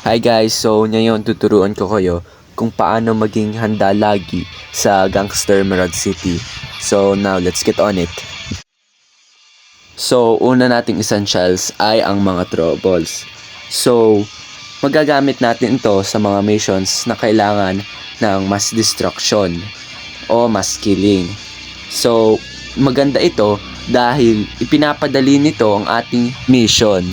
Hi guys, so ngayon tuturuan ko kayo kung paano maging handa lagi sa Gangster Emerald City. So now, let's get on it. So, una nating essentials ay ang mga throwables. So, magagamit natin ito sa mga missions na kailangan ng mass destruction o mass killing. So, maganda ito dahil ipinapadali nito ang ating mission.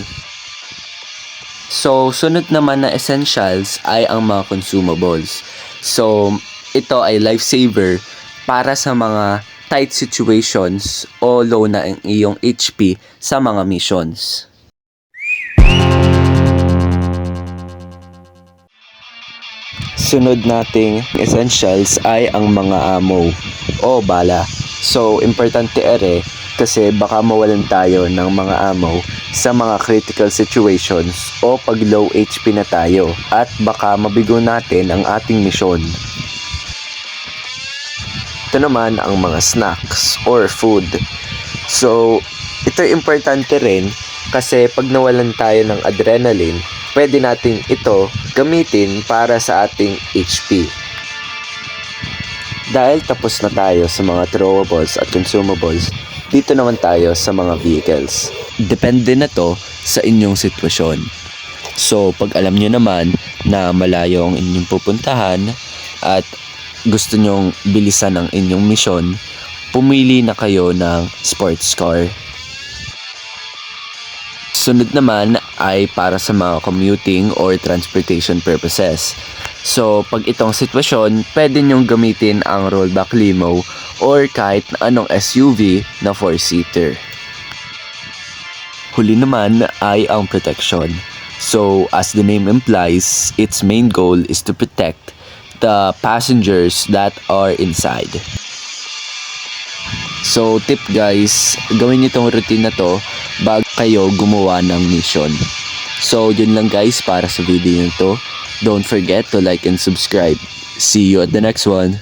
So, sunod naman na essentials ay ang mga consumables. So, ito ay lifesaver para sa mga tight situations o low na ang iyong HP sa mga missions. Sunod nating essentials ay ang mga ammo o bala. So, importante ere kasi baka mawalan tayo ng mga ammo sa mga critical situations o pag low HP na tayo at baka mabigo natin ang ating misyon. Ito naman ang mga snacks or food. So, ito importante rin kasi pag nawalan tayo ng adrenaline, pwede natin ito gamitin para sa ating HP. Dahil tapos na tayo sa mga throwables at consumables, dito naman tayo sa mga vehicles. Depende na to sa inyong sitwasyon. So, pag alam nyo naman na malayo ang inyong pupuntahan at gusto nyong bilisan ang inyong misyon, pumili na kayo ng sports car. Sunod naman ay para sa mga commuting or transportation purposes. So, pag itong sitwasyon, pwede nyong gamitin ang rollback limo or kahit na anong SUV na 4-seater. Huli naman ay ang protection. So, as the name implies, its main goal is to protect the passengers that are inside. So, tip guys, gawin nyo itong routine na to bago kayo gumawa ng mission. So, yun lang guys para sa video nito. Don't forget to like and subscribe. See you at the next one.